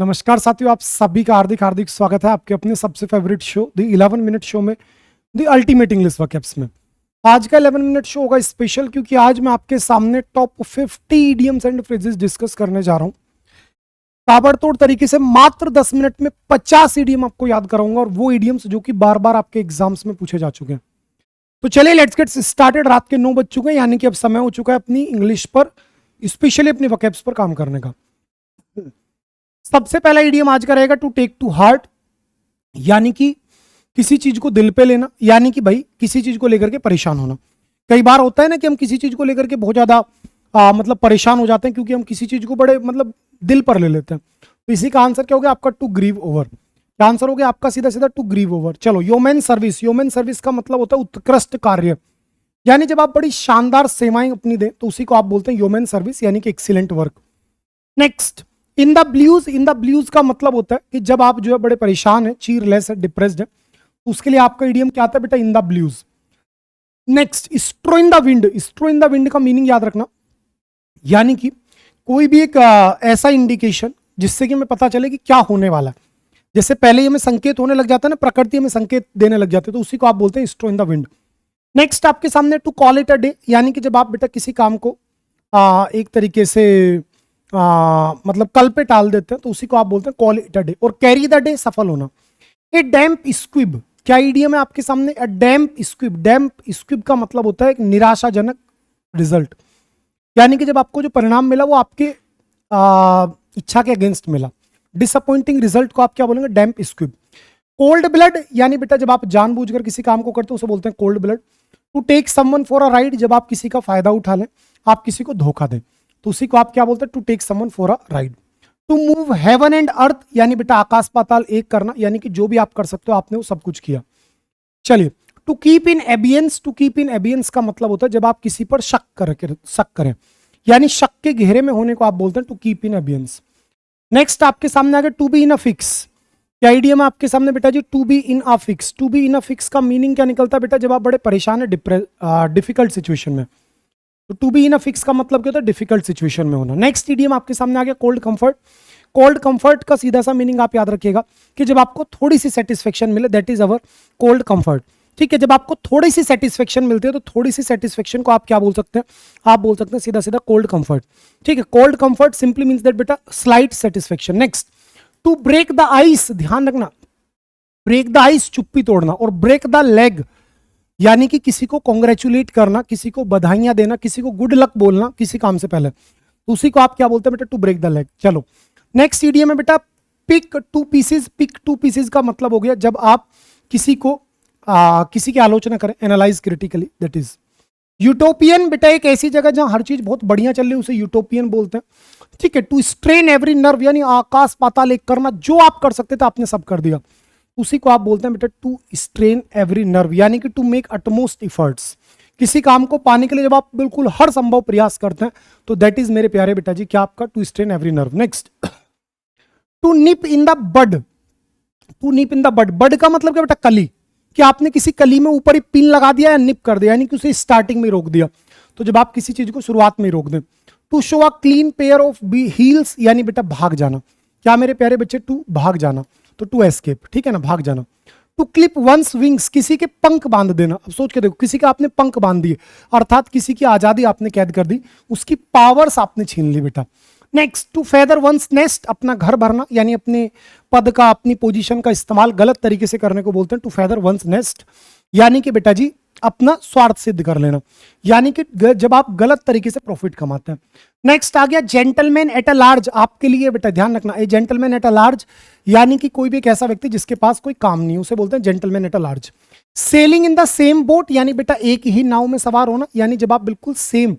नमस्कार साथियों, आप सभी का हार्दिक हार्दिक स्वागत है आपके अपने सबसे favourite show the 11 minute show में, द अल्टीमेट इंग्लिश वर्कअप्स में। आज का 11 मिनट शो होगा स्पेशल, क्योंकि आज मैं आपके सामने top 50 idioms and phrases discuss करने जा रहा हूं। ताबड़तोड़ तरीके से मात्र 10 मिनट में 50 इडियम आपको याद कराऊंगा, और वो इडियम्स जो कि बार बार आपके एग्जाम्स में पूछे जा चुके हैं। तो चलिए लेट्स गेट स्टार्टेड। रात के 9 बज चुके हैं, यानी कि अब समय हो चुका है अपनी इंग्लिश पर, स्पेशली अपनी वर्कअप्स पर काम करने का। सबसे पहला इडियम आज का रहेगा टू टेक टू हार्ट, यानी कि किसी चीज को दिल पे लेना, यानी कि भाई किसी चीज को लेकर के परेशान होना। कई बार होता है ना कि हम किसी चीज को लेकर के बहुत ज्यादा मतलब परेशान हो जाते हैं, क्योंकि हम किसी चीज को बड़े मतलब दिल पर ले लेते हैं। तो इसी का आंसर क्या हो गया आपका? To grieve over. क्या आंसर हो गया आपका? सीधा सीधा टू ग्रीव ओवर। चलो, ह्यूमन सर्विस। ह्यूमन सर्विस का मतलब होता है उत्कृष्ट कार्य, यानी जब आप बड़ी शानदार सेवाएं अपनी दें तो उसी को आप बोलते हैं ह्यूमन सर्विस, यानी कि excellent work. Next, in the blues. In the blues का मतलब होता है कि जब आप जो है बड़े परेशान है, चीयरलेस है, डिप्रेस्ड है, तो उसके लिए आपका इडियम क्या आता है बेटा? In the blues. Next, straw in the wind. Straw in the wind का मीनिंग याद रखना, यानी कि कोई भी एक ऐसा इंडिकेशन जिससे कि हमें पता चले कि क्या होने वाला है। जैसे पहले ही हमें संकेत होने लग जाता है ना, प्रकृति हमें संकेत देने लग जाते हैं, तो उसी को आप बोलते हैं straw in the wind. Next आपके सामने to call it a day, यानी कि जब आप बेटा किसी काम को एक तरीके से मतलब कल पे टाल देते हैं, तो उसी को आप बोलते हैं कॉल इट अ डे। और कैरी द डे, सफल होना। ए डैम्प स्क्विब, क्या इडियम है आपके सामने? अ डैम्प स्क्विब। डैम्प स्क्विब का मतलब होता है एक निराशाजनक रिजल्ट, यानी कि जब आपको जो परिणाम मिला वो आपके इच्छा के अगेंस्ट मिला। डिसअपॉइंटिंग रिजल्ट को आप क्या बोलेंगे? डैम्प स्क्विब। कोल्ड ब्लड, यानी बेटा जब आप जानबूझकर किसी काम को करते हो उसे बोलते हैं cold blood. To take someone for a ride, जब आप किसी का फायदा उठा लें, आप किसी को धोखा दें, तो उसी को आप क्या बोलते हैं? To take someone for a ride. To move heaven and earth, यानी बेटा आकाश पाताल एक करना, यानी कि जो भी आप कर सकते हो आपने वो सब कुछ किया। चलिए, to keep in abeyance. To keep in abeyance का मतलब होता है जब आप किसी पर शक करें, यानी शक के घेरे में होने को आप बोलते हैं to keep in abeyance. Next आपके सामने आ गया to be in a fix. क्या आइडिया में आपके सामने बेटा जी? To be in a fix. To be in a fix का मीनिंग क्या निकलता है बेटा? जब आप बड़े परेशान है, डिफिकल्ट सिचुएशन में, तो to be in a fix का मतलब क्या होता है? डिफिकल्ट सिचुएशन में होना। नेक्स्ट इडियम आपके सामने आ गया कोल्ड कंफर्ट। कोल्ड कंफर्ट का सीधा सा मीनिंग आप याद रखिएगा कि जब आपको थोड़ी सी सेटिस्फेक्शन मिले, that is our cold comfort. ठीक है, जब आपको थोड़ी सी सेटिस्फेक्शन मिलती है तो थोड़ी सी सेटिस्फेक्शन को आप क्या बोल सकते हैं? आप बोल सकते हैं सीधा सीधा कोल्ड कंफर्ट। ठीक है, cold comfort simply means that बेटा slight satisfaction. Next, to break the ice, ध्यान रखना, ब्रेक द आइस चुप्पी तोड़ना, और ब्रेक द लेग यानी कि किसी को कॉन्ग्रेचुलेट करना, किसी को बधाइयां देना, किसी को गुड लक बोलना किसी काम से पहले, तो उसी को आप क्या बोलते हैं बेटा? To break the leg. चलो, नेक्स्ट इडियम है बेटा pick to pieces. Pick to pieces का मतलब हो गया जब आप किसी को किसी की आलोचना करें, analyse critically, that is. Utopian बेटा एक ऐसी जगह जहां हर चीज बहुत बढ़िया चल रही है, उसे यूटोपियन बोलते हैं। ठीक है, टू स्ट्रेन एवरी नर्व, यानी आकाश पाताल एक करना, जो आप कर सकते थे आपने सब कर दिया, उसी को आप बोलते हैं बेटा टू स्ट्रेन एवरी नर्व, यानी कि टू मेक अटमोस्ट इफर्ट्स। किसी काम को पाने के लिए जब आप बिल्कुल हर संभव प्रयास करते हैं, तो दैट इज मेरे प्यारे बेटा जी क्या आपका? To strain every nerve. Next, to nip in the bud. To nip in the bud, bud का मतलब क्या बेटा? कली। कि आपने किसी कली में ऊपर ही पिन लगा दिया या निप कर दिया, यानी कि उसे स्टार्टिंग में रोक दिया। तो जब आप किसी चीज को शुरुआत में रोक दें। To show a clean pair of heels, यानी बेटा भाग जाना। क्या मेरे प्यारे बच्चे? टू भाग जाना, तो टू एस्केप। ठीक है ना, भाग जाना। टू क्लिप वंस विंग्स, किसी के पंख बांध देना। अब सोच के देखो, किसी का आपने पंख बांध दिए, अर्थात किसी की आजादी आपने कैद कर दी, उसकी पावर्स आपने छीन ली बेटा। Next, to feather one's nest, अपना घर भरना, यानी अपने पद का, अपनी पोजीशन का इस्तेमाल गलत तरीके से करने को बोलते हैं टू फेदर वंस नेस्ट, यानी कि बेटा जी अपना स्वार्थ सिद्ध कर लेना, यानी कि जब आप गलत तरीके से प्रॉफिट कमाते हैं। नेक्स्ट आ गया जेंटलमैन एट अ लार्ज। आपके लिए बेटा ध्यान रखना, ए जेंटलमैन एट अ लार्ज यानी कि कोई भी एक ऐसा व्यक्ति जिसके पास कोई काम नहीं, उसे बोलते हैं gentleman at a large. Selling in the same boat, यानी बेटा एक ही नाव में सवार होना, यानी जब आप बिल्कुल सेम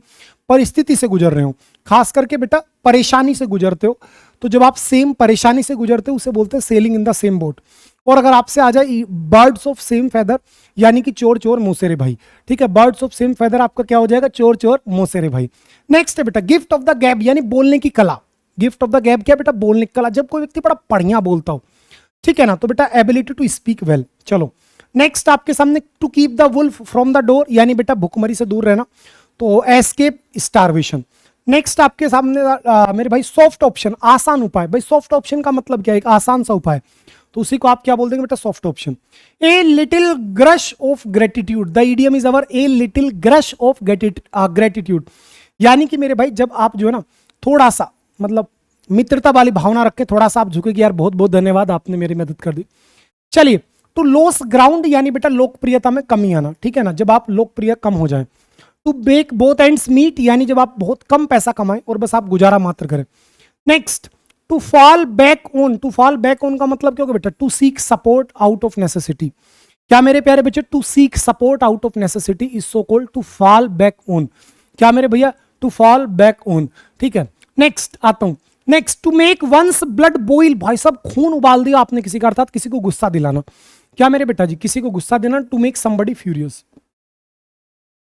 परिस्थिति से गुजर रहे हो, खास करके बेटा परेशानी से गुजरते हो, तो जब आप सेम परेशानी से गुजरते हो उसे बोलते हैं selling in the same boat. और अगर आपसे आ जाए बर्ड्स ऑफ सेम फेदर, यानी कि चोर चोर मोसेरे भाई। ठीक है, बर्ड्स ऑफ सेम फेदर आपका क्या हो जाएगा? चोर चोर मोसेरे भाई। नेक्स्ट है बेटा गिफ्ट ऑफ द गैब, यानी बोलने की कला। गिफ्ट ऑफ द गैब क्या बेटा? बोलने की कला। जब कोई व्यक्ति बड़ा बढ़िया बोलता हो, ठीक है ना, तो बेटा एबिलिटी टू स्पीक वेल। चलो, नेक्स्ट आपके सामने to keep the wolf from the door, यानी बेटा भुखमरी से दूर रहना, तो एस्केप स्टारवेशन। नेक्स्ट आपके सामने मेरे भाई सॉफ्ट ऑप्शन, आसान उपाय। भाई सॉफ्ट ऑप्शन का मतलब क्या है? एक आसान सा उपाय, तो उसी को आप क्या बोल देंगे बेटा? Soft option. A little Grusch of gratitude, the idiom is our a little Grusch of gratitude. यानी कि मेरे भाई जब आप जो है ना थोड़ा सा मतलब मित्रता वाली भावना रख के थोड़ा सा आप झुके कि यार बहुत बहुत धन्यवाद, आपने मेरी मदद कर दी। चलिए, टू लॉस ग्राउंड यानी बेटा लोकप्रियता में कमी आना, ठीक है ना, जब आप लोकप्रिय कम हो जाए। To make both ends meet यानी जब आप बहुत कम पैसा कमाएं और बस आप गुजारा मात्र करें। Next, to fall back on, to fall back on का मतलब क्या होगा बेटा? To seek support out of necessity. क्या मेरे प्यारे बच्चे? To seek support out of necessity is so called to fall back on. क्या मेरे भैया? टू फॉल बैक ऑन, ठीक है। नेक्स्ट आता हूं, next, to make one's blood boil, भाई साहब खून उबाल दिया आपने किसी का, अर्थात किसी को गुस्सा दिलाना। क्या मेरे बेटा जी? किसी को गुस्सा देना। To make somebody furious.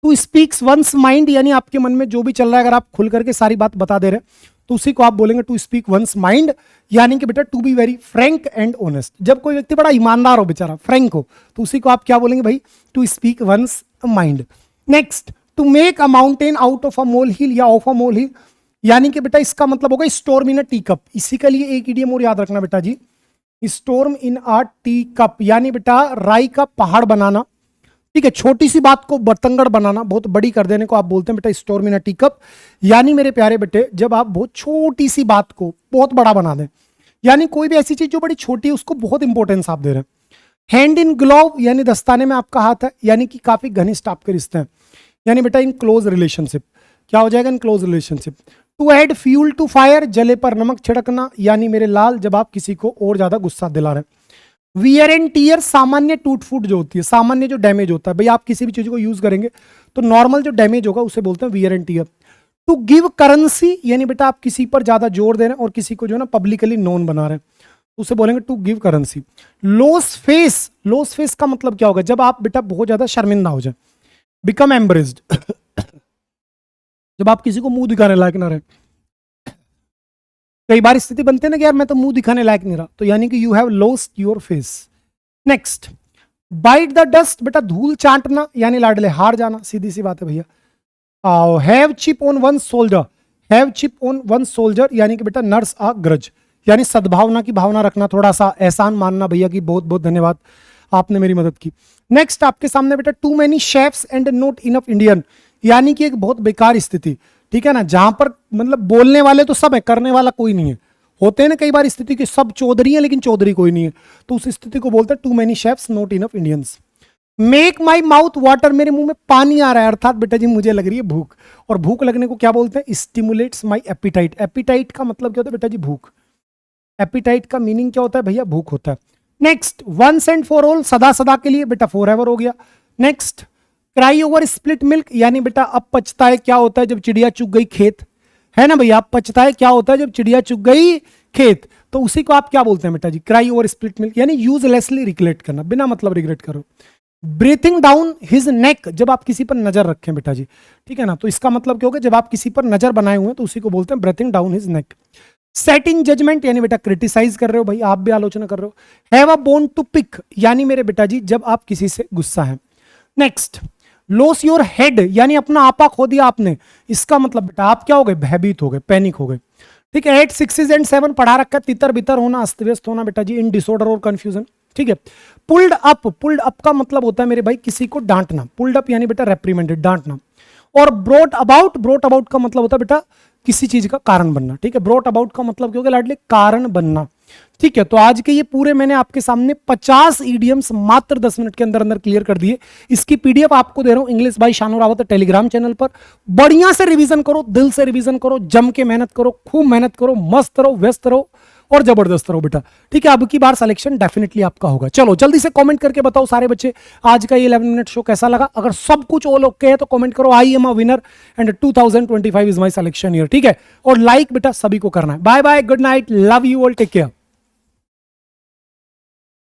To speaks one's mind यानी आपके मन में जो भी चल रहा है अगर आप खुल करके सारी बात बता दे रहे हैं तो उसी को आप बोलेंगे टू स्पीक वंस माइंड। यानी कि बेटा to be very frank and honest, जब कोई व्यक्ति बड़ा ईमानदार हो बेचारा, फ्रैंक हो, तो उसी को आप क्या बोलेंगे भाई? To speak one's mind. Next, to make a mountain out of a molehill या ऑफ अ मोल हिल, यानी कि बेटा इसका मतलब होगा स्टोर्म इन अ टी कप। इसी के लिए एक इडियम और याद रखना बेटा जी, स्टोर्म इन अ टी कप, यानी बेटा राई का पहाड़ बनाना, ठीक है। छोटी सी बात को बतंगड़ बनाना, बहुत बड़ी कर देने को आप बोलते हैं बेटा स्टोर्म इन अ टी कप। यानी मेरे प्यारे बेटे जब आप बहुत छोटी सी बात को बहुत बड़ा बना दें, यानी कोई भी ऐसी चीज जो बड़ी छोटी है उसको बहुत इंपॉर्टेंस आप दे रहे हैं। हैंड इन ग्लोव यानी दस्ताने में आपका हाथ है, यानी कि काफी घनिष्ठ आपके रिश्ते हैं, यानी बेटा इन क्लोज रिलेशनशिप। क्या हो जाएगा? In close relationship. To add fuel to fire, जले पर नमक छिड़कना, यानी मेरे लाल जब आप किसी को और ज्यादा गुस्सा दिला रहे हैं। वियर एंड टीयर, सामान्य टूट फूट जो होती है, सामान्य जो डैमेज होता है, भाई आप किसी भी चीज को यूज करेंगे तो नॉर्मल जो डैमेज होगा उसे बोलते हैं wear and tear. To give currency यानी बेटा आप किसी पर ज्यादा जोर दे रहे हैं और किसी को जो है ना पब्लिकली नोन बना रहे हैं, उसे बोलेंगे to give currency. Loss face, loss face का मतलब क्या होगा? जब आप बेटा बहुत ज्यादा शर्मिंदा हो जाए। बिकम एम्ब्रेस्ड जब आप किसी को मुंह दिखाने लायक ना रहे। कई बार स्थिति बनते हैं ना कि यार मैं तो मुंह दिखाने लायक नहीं रहा, तो यानी कि you have lost your face. Next, bite the dust, बेटा धूल चाटना यानी लाडले हार जाना, सीधी सी बात है भैया। Have chip on one soldier, have chip on one soldier यानी कि बेटा नर्स अ ग्रज, यानी सद्भावना की भावना रखना, थोड़ा सा एहसान मानना भैया की बहुत बहुत धन्यवाद आपने मेरी मदद की। नेक्स्ट आपके सामने बेटा too many chefs and not enough Indian, यानी कि एक बहुत बेकार स्थिति, ठीक है ना, जहां पर मतलब बोलने वाले तो सब है, करने वाला कोई नहीं है। होते हैं ना कई बार स्थिति के सब चौधरी हैं लेकिन चौधरी कोई नहीं है, तो उस स्थिति को बोलते हैं too many chefs not enough Indians. Make my mouth water, मेरे मुंह में पानी आ रहा है, अर्थात बेटा जी मुझे लग रही है भूख, और भूख लगने को क्या बोलते हैं? स्टिमुलेट्स माई एपिटाइट। एपिटाइट का मतलब क्या होता है बेटा जी? भूख। एपिटाइट का मीनिंग क्या होता है भैया? भूख होता है। Next, once and for all, सदा सदा के लिए, बेटा फॉर एवर हो गया। Next, cry over split milk, यानी बेटा अब पछताए क्या होता है जब चिड़िया चुग गई खेत, है ना भैया? अब पछताए क्या होता है जब चिड़िया चुग गई खेत, तो उसी को आप क्या बोलते हैं बेटा जी? क्राई ओवर स्प्लिट मिल्क, यानी यूजलेसली रिग्रेट करना, बिना मतलब रिग्रेट करो। ब्रीथिंग डाउन हिज नेक, जब आप किसी पर नजर रखें बेटा जी, ठीक है ना, तो इसका मतलब क्या होगा? जब आप किसी पर नजर बनाए हुए हैं तो उसी को बोलते हैं breathing down his neck. Set in judgment, यानी बेटा क्रिटिसाइज कर रहे हो भाई, आप भी आलोचना कर रहे हो। Have a bone to pick, यानी मेरे बेटा जी जब आप किसी से गुस्सा है। नेक्स्ट, लॉस योर हेड, यानी अपना आपा खो दिया आपने, इसका मतलब बेटा आप क्या हो गए? भयभीत हो गए, पैनिक हो गए, ठीक है। 8 6 एंड 7 पढ़ा रखा है, तितर बितर होना, अस्त व्यस्त होना बेटा जी, इन डिसऑर्डर और कंफ्यूजन, ठीक है। पुल्ड अप, पुल्ड अप का मतलब होता है मेरे भाई किसी को डांटना, पुल्ड अप यानी बेटा रेप्रीमेंडेड, डांटना। और ब्रोट अबाउट, ब्रोट अबाउट का मतलब होता है बेटा किसी चीज का कारण बनना, ठीक है। ब्रोट अबाउट का मतलब क्या होगा लाडले? कारण बनना, ठीक है। तो आज के ये पूरे मैंने आपके सामने 50 ईडियम्स मात्र 10 मिनट के अंदर अंदर क्लियर कर दिए। इसकी पीडीएफ आपको दे रहा हूं English by Shanu Rawat Telegram channel पर। बढ़िया से रिवीजन करो, दिल से रिवीजन करो, जम के मेहनत करो, खूब मेहनत करो, मस्त रहो, व्यस्त रहो और जबरदस्त रहो बेटा, ठीक है। अब की बार सिलेक्शन डेफिनेटली आपका होगा। चलो जल्दी से कमेंट करके बताओ सारे बच्चे आज का ये 11 मिनट शो कैसा लगा। अगर सब कुछ ऑल ओके है तो कमेंट करो I am a winner and 2025 is my selection year, ठीक है। और लाइक बेटा सभी को करना है। Bye bye, good night, love you all, take care.